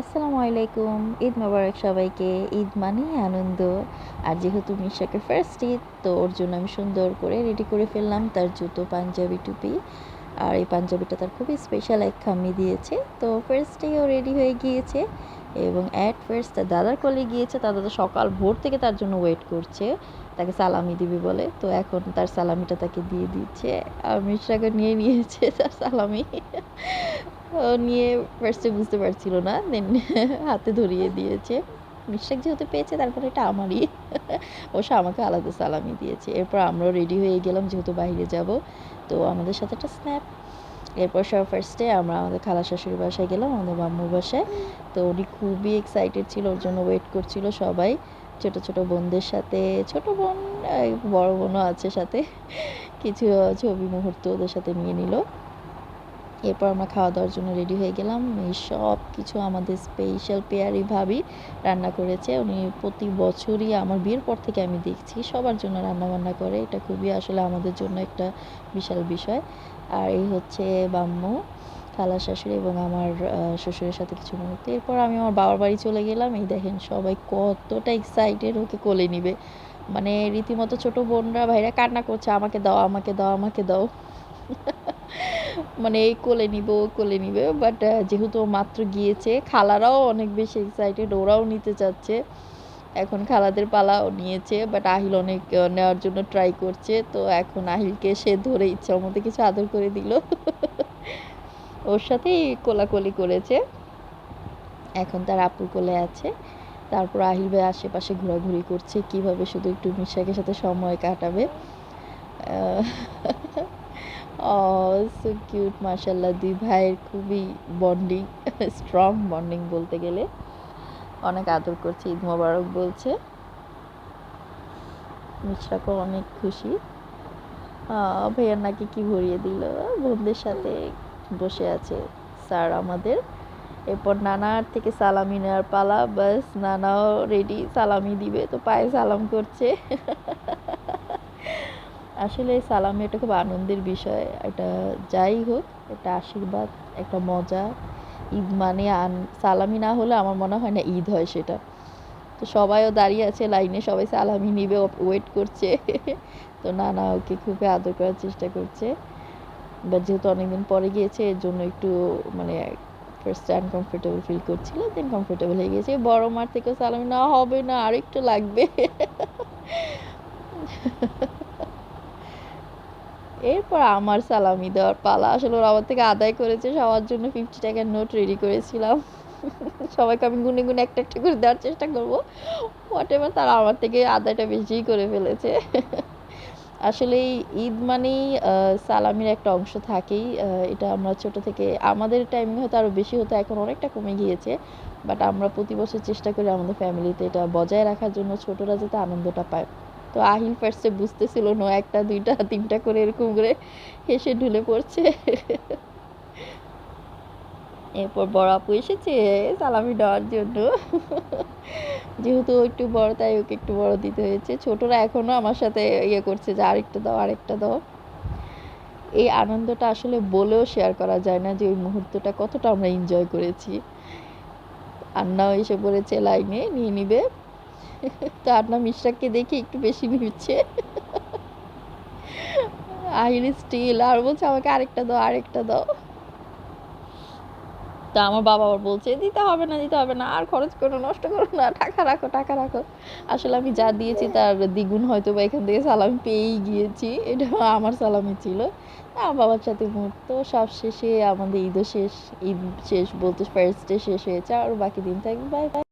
আসসালামু আলাইকুম। ঈদ মোবারক সবাইকে। ঈদ মানেই আনন্দ। আর যেহেতু মিশাকের ফার্স্ট ঈদ, তো ওর জন্য আমি সুন্দর করে রেডি করে ফেললাম তার জুতো, পাঞ্জাবি, টুপি। আর এই পাঞ্জাবিটা তার খুবই স্পেশাল এক খাম্মি দিয়েছে। তো ফার্স্টেই ও রেডি হয়ে গিয়েছে এবং অ্যাট ফার্স্ট তার দাদার কোলে গিয়েছে। তার দাদা সকাল ভোর থেকে তার জন্য ওয়েট করছে, তাকে সালামি দিবে বলে। তো এখন তার সালামিটা তাকে দিয়ে দিচ্ছে। আর মিশাকে নিয়ে নিয়েছে তার সালামি। ও নিয়ে ফার্স্টে বুঝতে পারছিল না, দেন হাতে ধরিয়ে দিয়েছে। মিশাক যেহেতু পেয়েছে তারপরে এটা আমারই। অবশ্য আমাকে আলাদা সালামি দিয়েছে। এরপর আমরাও রেডি হয়ে গেলাম যেহেতু বাইরে যাব। তো আমাদের সাথে একটা স্ন্যাপ। এরপর সব ফার্স্টে আমরা আমাদের খালা শাশুড়ির বাসায় গেলাম, আমাদের মাম্মুর বাসায়। তো উনি খুবই এক্সাইটেড ছিল, ওর জন্য ওয়েট করছিল সবাই। ছোট ছোট বোনদের সাথে, ছোট বোন, বড় বোনও আছে সাথে। কিছু ছবি মুহূর্ত ওদের সাথে নিয়ে নিল। এরপর আমরা খাওয়া দাওয়ার জন্য রেডি হয়ে গেলাম। এই সব কিছু আমাদের স্পেশাল পেয়ারি ভাবি রান্না করেছে। উনি প্রতি বছরই, আমার বিয়ের পর থেকে আমি দেখছি, সবার জন্য রান্না বান্না করে। এটা খুবই আসলে আমাদের জন্য একটা বিশাল বিষয়। আর এই হচ্ছে বাম্মু, খালা শাশুড়ি এবং আমার শ্বশুরের সাথে কিছু মুহূর্ত। এরপর আমি আমার বাবার বাড়ি চলে গেলাম। এই দেখেন সবাই কতটা এক্সাইটেড ওকে কোলে নিবে। মানে রীতিমতো ছোট বোনরা ভাইরা কান্না করছে, আমাকে দাও, আমাকে দাও, আমাকে দাও। মানে এই কোলে নিব, কোলে নিবে। বাট যেহেতু ও মাত্র গিয়েছে, খালারাও অনেক বেশি এক্সাইটেড, ওরাও নিতে চাচ্ছে। এখন খালাদের পালাও নিয়েছে, বাট আহিল অনেক নেওয়ার জন্য ট্রাই করছে। তো এখন আহিলকে সে ধরে ইচ্ছা মতো কিছু আদর করে দিল। ওর সাথেই কোলাকুলি করেছে। এখন তার আপুর কোলে আছে। তারপর আহিল ভাই আশেপাশে ঘোরাঘুরি করছে কিভাবে শুধু একটু মিশাকের সাথে সময় কাটাবে। সো কিউট, মাশাল্লাহ। দুই ভাইয়ের খুবই বন্ডিং, স্ট্রং বন্ডিং বলতে গেলে। অনেক আদর করছে, ঈদ মোবারক বলছে। মিশরাকও অনেক খুশি। ভাইয়ার নাকি কি ভরিয়ে দিল। বোনদের সাথে বসে আছে স্যার আমাদের। এরপর নানার থেকে সালামি নেওয়ার পালা। বাস নানাও রেডি, সালামি দিবে, তো পায়ে সালাম করছে। আসলে সালামি এটা খুব আনন্দের বিষয়। এটা যাই হোক, একটা আশীর্বাদ, একটা মজা। ঈদ মানে সালামি না হলে আমার মনে হয় না ঈদ হয় সেটা। তো সবাইও দাঁড়িয়ে আছে লাইনে, সবাই সালামি নিবে, ওয়েট করছে। তো নানা ওকে খুবই আদর করার চেষ্টা করছে। বাট যেহেতু অনেকদিন পরে গিয়েছে, এর জন্য একটু মানে ফার্স্টে আনকমফোর্টেবল ফিল করছিল, দেন কমফোর্টেবল হয়ে গিয়েছে। বড় মার থেকেও সালামি না হবে না, আরেকটু লাগবে। এরপর আমার সালামি দেওয়ার পালা। আসলে ওরা আমার থেকে আদায় করেছে, সবার জন্য 50 টাকার নোট রেডি করেছিলাম। সবাইকে আমি গুনে গুনে একটা একটা করে দেওয়ার চেষ্টা করবো। হোয়াট এভার, তারা আমার থেকে আদায়টা বেশিই করে ফেলেছে। আসলে ঈদ মানেই সালামির একটা অংশ থাকেই। এটা আমরা ছোট থেকে, আমাদের টাইমে হয়তো আরও বেশি হতো, এখন অনেকটা কমে গিয়েছে। বাট আমরা প্রতি বছর চেষ্টা করি আমাদের ফ্যামিলিতে এটা বজায় রাখার জন্য, ছোটরা যাতে আনন্দটা পায়। তো আহিল ফার্স্টে বুঝতেছিল না, একটা দুইটা তিনটা করে এরকম করে হেসে ঢুলে পড়ছে। এরপর বড় আপু এসেছে সালামি দেওয়ার জন্য। যেহেতু ও একটু বড়, তাই ওকে একটু বড় দিতে হয়েছে। ছোটরা এখনো আমার সাথে ইয়ে করছে যে আরেকটা দাও, আরেকটা দাও। এই আনন্দটা আসলে বলেও শেয়ার করা যায় না যে ওই মুহূর্তটা কতটা আমরা এনজয় করেছি। আন্নাও এসে পড়েছে লাইনে, নিয়ে নিবে। তো আন্না মিশরাককে দেখে একটু বেশি নিচ্ছে। আহিল স্টিল আর বলছে আমাকে আরেকটা দাও, আরেকটা দাও। তো আমার বাবা আবার বলছে দিতে হবে না, দিতে হবে না, আর খরচ করো, নষ্ট করো না, টাকা রাখো, টাকা রাখো। আসলে আমি যা দিয়েছি তার দ্বিগুণ হয়তো বা এখান থেকে সালামি পেয়েই গিয়েছি। এটা আমার সালামি ছিল। আমার বাবার সাথে মুহূর্ত। সব শেষে আমাদের ঈদও শেষ। ঈদ শেষ বলতে ফার্স্ট ডে শেষ হয়েছে, আর বাকি দিন থাকবে। Bye bye.